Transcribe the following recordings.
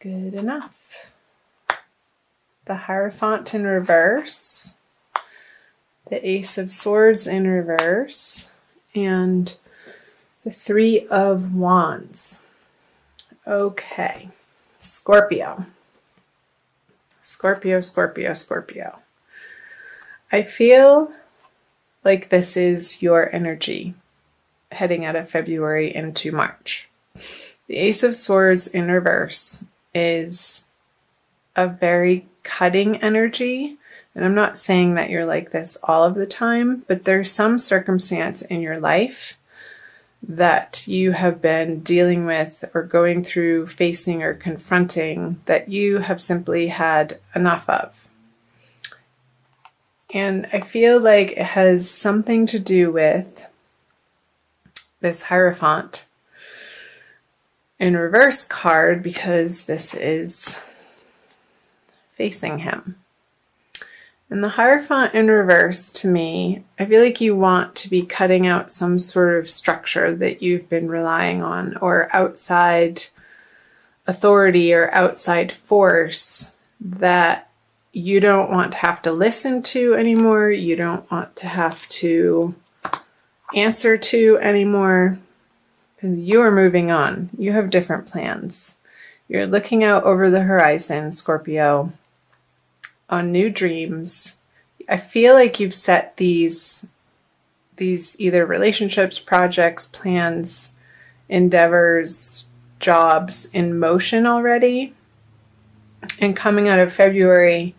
Good enough. The Hierophant in reverse, the Ace of Swords in reverse, and the Three of Wands. Okay, Scorpio. Scorpio, Scorpio, Scorpio. I feel like this is your energy heading out of February into March. The Ace of Swords in reverse is a very cutting energy. And I'm not saying that you're like this all of the time, but there's some circumstance in your life that you have been dealing with or going through, facing or confronting, that you have simply had enough of. And I feel like it has something to do with this Hierophant in reverse card, because this is facing him. And the Hierophant in reverse, to me, I feel like you want to be cutting out some sort of structure that you've been relying on, or outside authority or outside force that you don't want to have to listen to anymore. You don't want to have to answer to anymore, because you are moving on. You have different plans. You're looking out over the horizon, Scorpio, on new dreams. I feel like you've set these either relationships, projects, plans, endeavors, jobs in motion already. And coming out of February,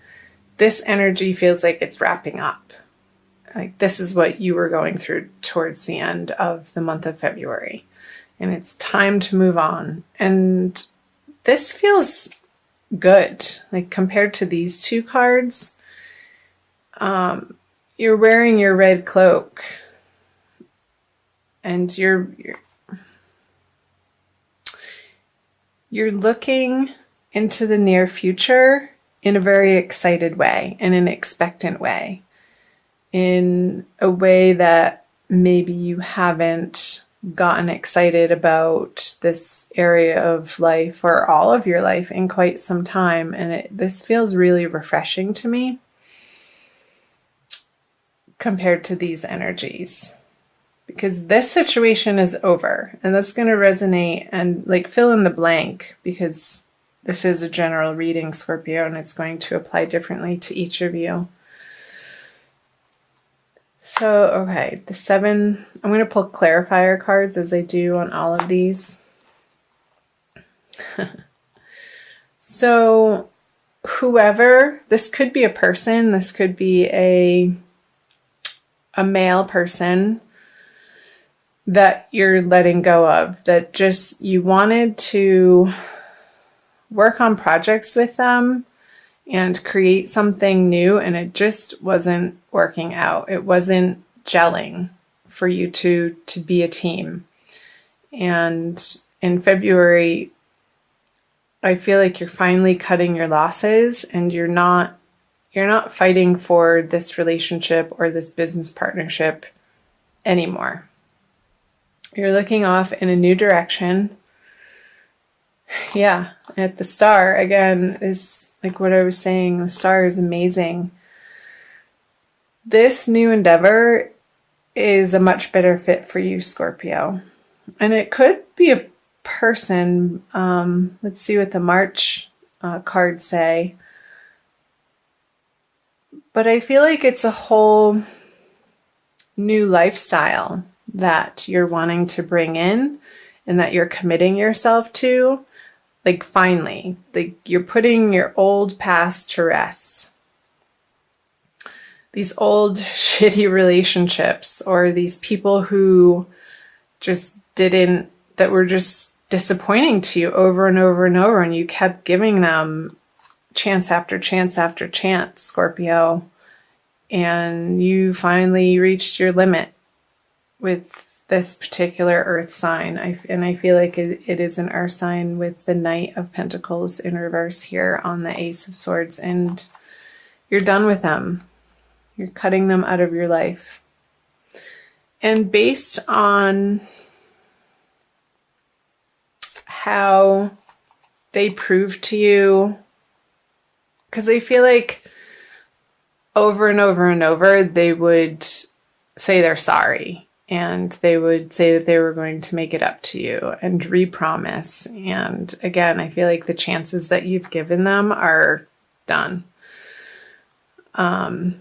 this energy feels like it's wrapping up. Like this is what you were going through towards the end of the month of February. And it's time to move on. And this feels good. Like compared to these two cards, you're wearing your red cloak and you're looking into the near future in a very excited way, in an expectant way, in a way that maybe you haven't gotten excited about this area of life or all of your life in quite some time. And this feels really refreshing to me compared to these energies, because this situation is over, and that's going to resonate and like fill in the blank, because this is a general reading, Scorpio, and it's going to apply differently to each of you. So, okay, the 7, I'm going to pull clarifier cards as I do on all of these. So, whoever, this could be a person, this could be a male person that you're letting go of, that just you wanted to work on projects with them and create something new, and it just wasn't working out. It wasn't gelling for you to be a team. And in February, I feel like you're finally cutting your losses, and you're not fighting for this relationship or this business partnership anymore. You're looking off in a new direction. Yeah, at the star again is like what I was saying, the star is amazing. This new endeavor is a much better fit for you, Scorpio. And it could be a person. Let's see what the March cards say. But I feel like it's a whole new lifestyle that you're wanting to bring in and that you're committing yourself to. Like finally, like you're putting your old past to rest. These old shitty relationships, or these people who just that were just disappointing to you over and over and over, and you kept giving them chance after chance after chance, Scorpio, and you finally reached your limit with this particular earth sign. And I feel like it is an earth sign with the Knight of Pentacles in reverse here on the Ace of Swords, and you're done with them. You're cutting them out of your life. And based on how they prove to you, because I feel like over and over and over, they would say they're sorry. And they would say that they were going to make it up to you and re-promise. And again, I feel like the chances that you've given them are done. And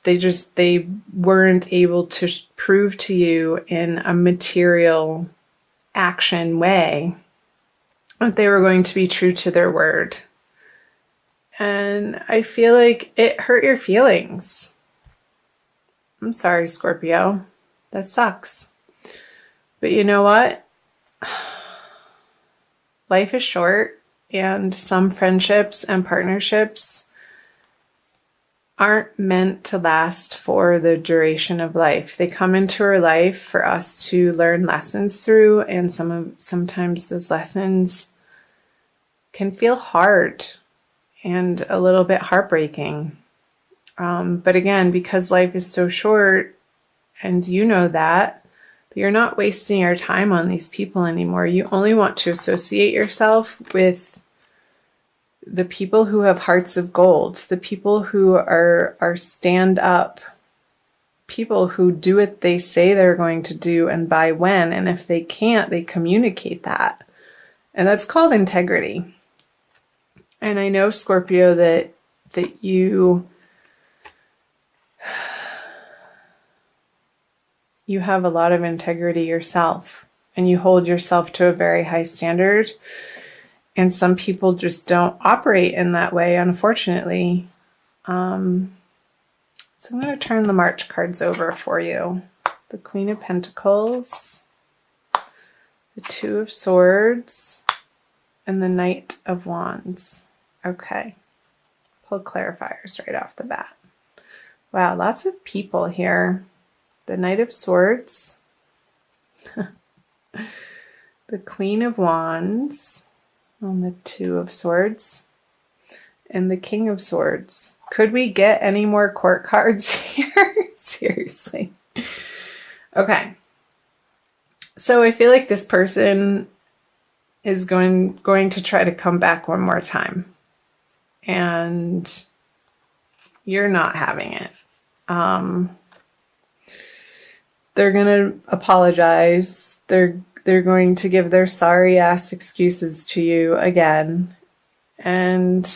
they weren't able to prove to you in a material action way that they were going to be true to their word. And I feel like it hurt your feelings. I'm sorry, Scorpio. That sucks. But you know what? Life is short, and some friendships and partnerships aren't meant to last for the duration of life. They come into our life for us to learn lessons through, and sometimes those lessons can feel hard and a little bit heartbreaking. But again, because life is so short, and you know that you're not wasting your time on these people anymore. You only want to associate yourself with the people who have hearts of gold, the people who are stand up, people who do what they say they're going to do and by when. And if they can't, they communicate that. And that's called integrity. And I know, Scorpio, that you have a lot of integrity yourself, and you hold yourself to a very high standard. And some people just don't operate in that way, unfortunately. So I'm going to turn the March cards over for you. The Queen of Pentacles, the Two of Swords, and the Knight of Wands. Okay. Pull clarifiers right off the bat. Wow, lots of people here. The Knight of Swords, the Queen of Wands, and the Two of Swords, and the King of Swords. Could we get any more court cards here? Seriously. Okay. So I feel like this person is going to try to come back one more time. And you're not having it. They're going to apologize. They're going to give their sorry ass excuses to you again. And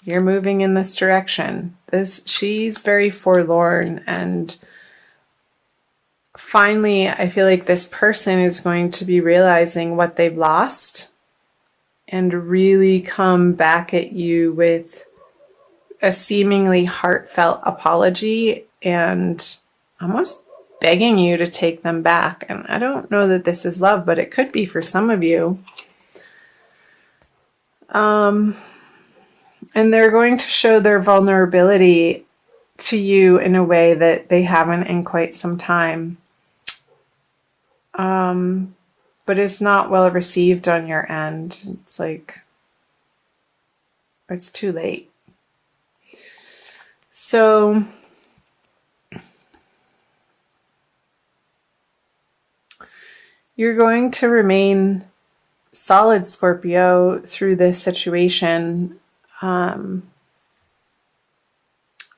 you're moving in this direction. She's very forlorn, and finally I feel like this person is going to be realizing what they've lost and really come back at you with a seemingly heartfelt apology and almost begging you to take them back. And I don't know that this is love, but it could be for some of you. And they're going to show their vulnerability to you in a way that they haven't in quite some time. But it's not well received on your end. It's like, it's too late. So you're going to remain solid, Scorpio, through this situation.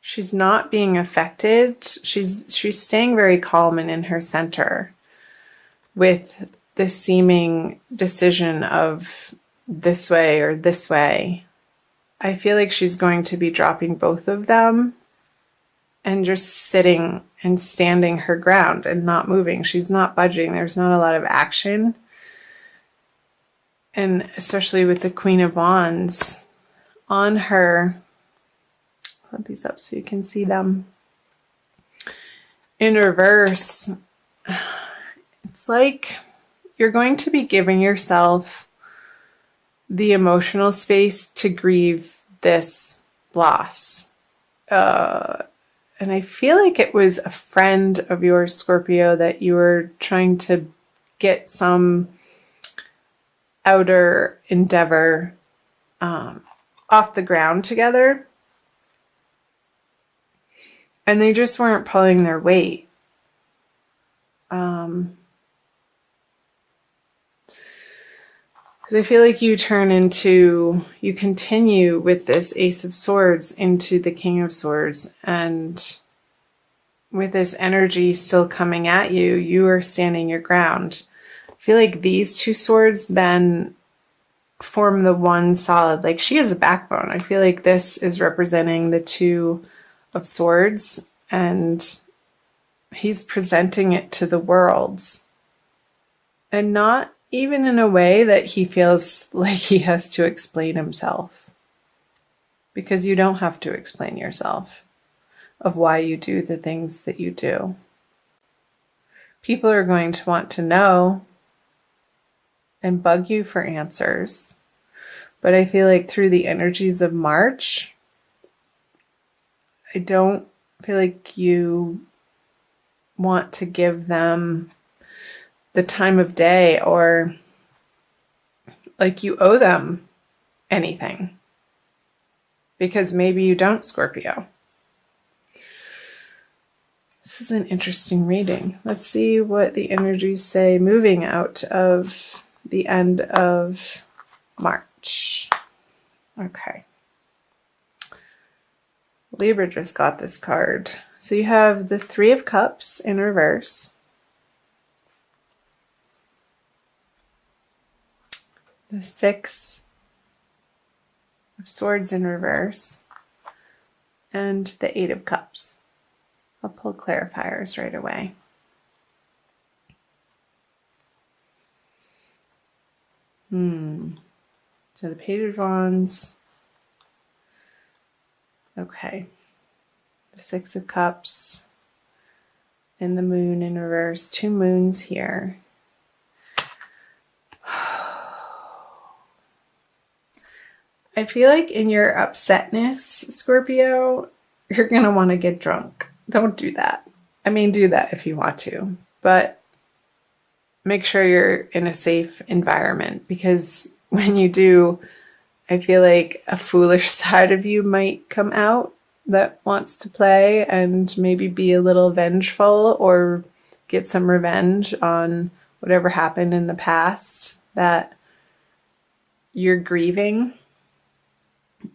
She's not being affected. She's staying very calm and in her center with the seeming decision of this way or this way. I feel like she's going to be dropping both of them and just sitting and standing her ground and not moving. She's not budging. There's not a lot of action. And especially with the Queen of Wands on her, hold these up so you can see them. In reverse, it's like you're going to be giving yourself the emotional space to grieve this loss. And I feel like it was a friend of yours, Scorpio, that you were trying to get some outer endeavor off the ground together. And they just weren't pulling their weight. Because I feel like you continue with this Ace of Swords into the King of Swords, and with this energy still coming at you, you are standing your ground. I feel like these two swords then form the one solid, like she has a backbone. I feel like this is representing the Two of Swords, and he's presenting it to the world. And not even in a way that he feels like he has to explain himself. Because you don't have to explain yourself of why you do the things that you do. People are going to want to know and bug you for answers. But I feel like through the energies of March, I don't feel like you want to give them the time of day or like you owe them anything. Because maybe you don't, Scorpio. This is an interesting reading. Let's see what the energies say moving out of the end of March. Okay. Libra just got this card. So you have the Three of Cups in reverse. The Six of Swords in reverse. And the Eight of Cups. I'll pull clarifiers right away. So the Page of Wands. Okay. The Six of Cups. And the Moon in reverse. Two moons here. I feel like in your upsetness, Scorpio, you're going to want to get drunk. Don't do that. I mean, do that if you want to, but make sure you're in a safe environment, because when you do, I feel like a foolish side of you might come out that wants to play and maybe be a little vengeful or get some revenge on whatever happened in the past that you're grieving.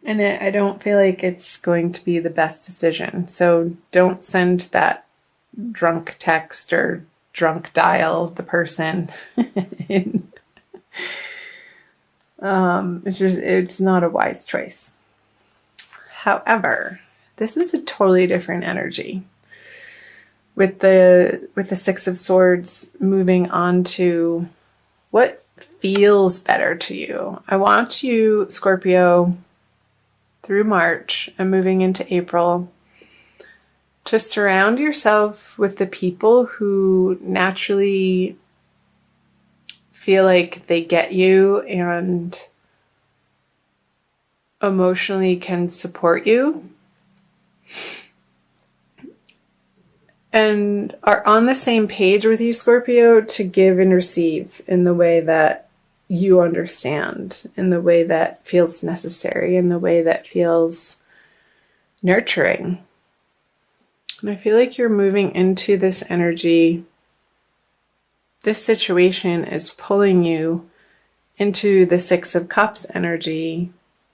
And I don't feel like it's going to be the best decision. So don't send that drunk text or drunk dial the person. It's not a wise choice. However, this is a totally different energy. With the Six of Swords moving on to what feels better to you. I want you, Scorpio, through March and moving into April, to surround yourself with the people who naturally feel like they get you and emotionally can support you and are on the same page with you, Scorpio, to give and receive in the way that you understand, in the way that feels necessary, in the way that feels nurturing. And I feel like you're moving into this energy. This situation is pulling you into the Six of Cups energy.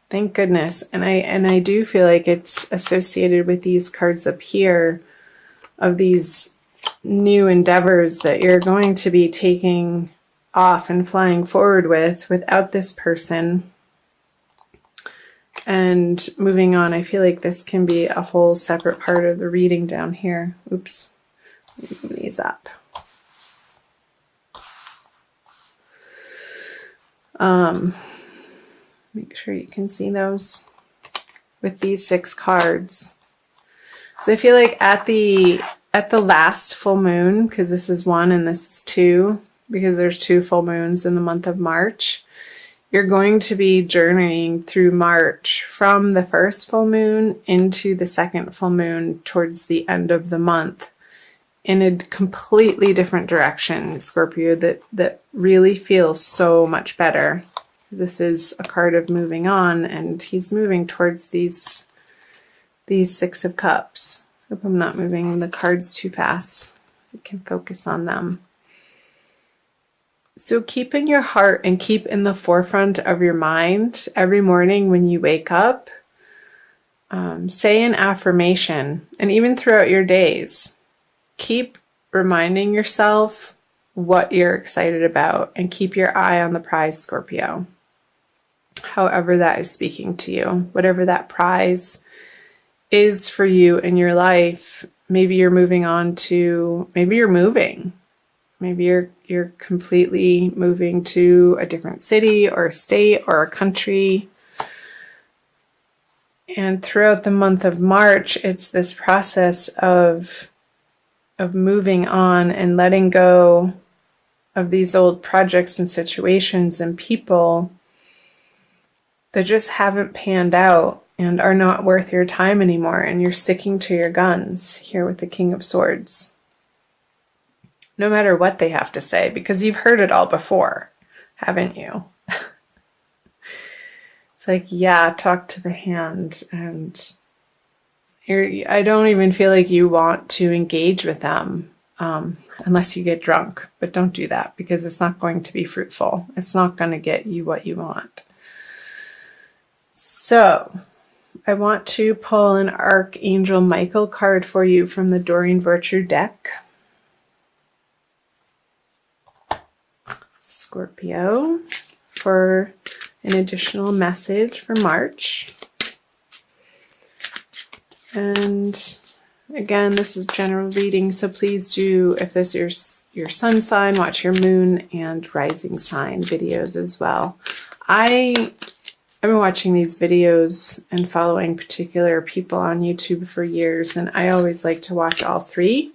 Thank goodness. And I do feel like it's associated with these cards up here of these new endeavors that you're going to be taking off and flying forward without this person. And moving on, I feel like this can be a whole separate part of the reading down here. Oops. Move these up. Make sure you can see those with these 6 cards. So I feel like at the last full moon, because this is 1 and this is 2, because there's 2 full moons in the month of March, you're going to be journeying through March from the first full moon into the second full moon towards the end of the month in a completely different direction, Scorpio, that really feels so much better. This is a card of moving on, and he's moving towards these 6 of Cups. Hope I'm not moving the cards too fast. We can focus on them. So keep in your heart and keep in the forefront of your mind every morning when you wake up. Say an affirmation, and even throughout your days, keep reminding yourself what you're excited about and keep your eye on the prize, Scorpio. However that is speaking to you, whatever that prize is for you in your life. Maybe you're moving on to, maybe you're moving. Maybe you're completely moving to a different city or a state or a country. And throughout the month of March, it's this process of moving on and letting go of these old projects and situations and people that just haven't panned out and are not worth your time anymore. And you're sticking to your guns here with the King of Swords. No matter what they have to say, because you've heard it all before, haven't you? It's like, yeah, talk to the hand. And I don't even feel like you want to engage with them unless you get drunk. But don't do that, because it's not going to be fruitful. It's not going to get you what you want. So I want to pull an Archangel Michael card for you from the Doreen Virtue deck. Scorpio, for an additional message for March. And again, this is general reading, so please do, if this is your sun sign, watch your moon and rising sign videos as well. I've been watching these videos and following particular people on YouTube for years, and I always like to watch all three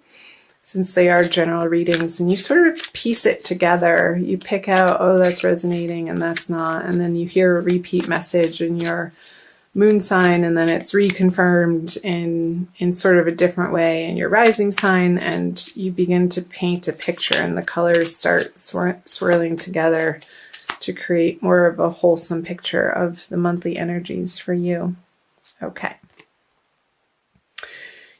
since they are general readings, and you sort of piece it together. You pick out, oh, that's resonating and that's not, and then you hear a repeat message in your moon sign, and then it's reconfirmed in sort of a different way in your rising sign, and you begin to paint a picture, and the colors start swirling together to create more of a wholesome picture of the monthly energies for you. Okay.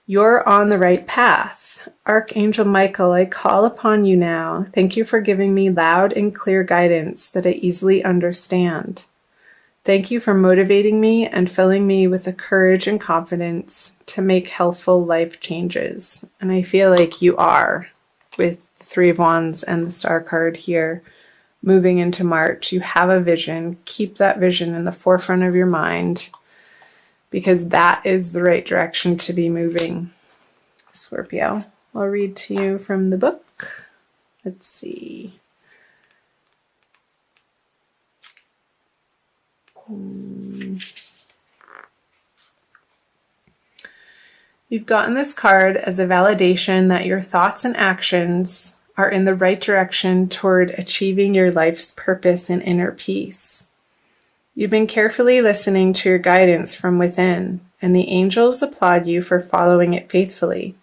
You're on the right path. Archangel Michael, I call upon you now. Thank you for giving me loud and clear guidance that I easily understand. Thank you for motivating me and filling me with the courage and confidence to make healthful life changes. And I feel like you are, with the Three of Wands and the Star card here, moving into March. You have a vision. Keep that vision in the forefront of your mind, because that is the right direction to be moving, Scorpio. I'll read to you from the book. Let's see. You've gotten this card as a validation that your thoughts and actions are in the right direction toward achieving your life's purpose and inner peace. You've been carefully listening to your guidance from within, and the angels applaud you for following it faithfully.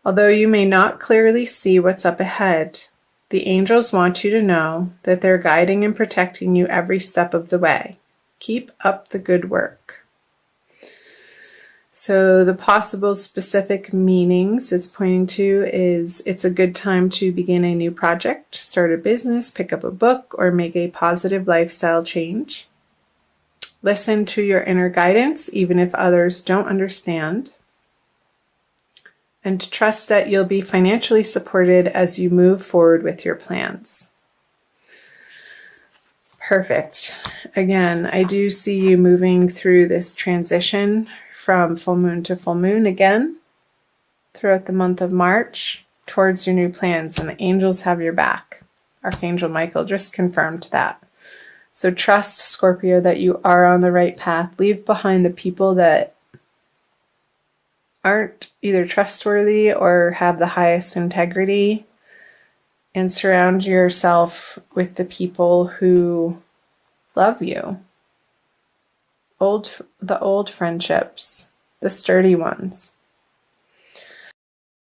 Although you may not clearly see what's up ahead, the angels want you to know that they're guiding and protecting you every step of the way. Keep up the good work. So the possible specific meanings it's pointing to is it's a good time to begin a new project, start a business, pick up a book, or make a positive lifestyle change. Listen to your inner guidance, even if others don't understand. And trust that you'll be financially supported as you move forward with your plans. Perfect. Again, I do see you moving through this transition from full moon to full moon again throughout the month of March towards your new plans, and the angels have your back. Archangel Michael just confirmed that. So trust, Scorpio, that you are on the right path. Leave behind the people that aren't either trustworthy or have the highest integrity, and surround yourself with the people who love you. The old friendships, the sturdy ones.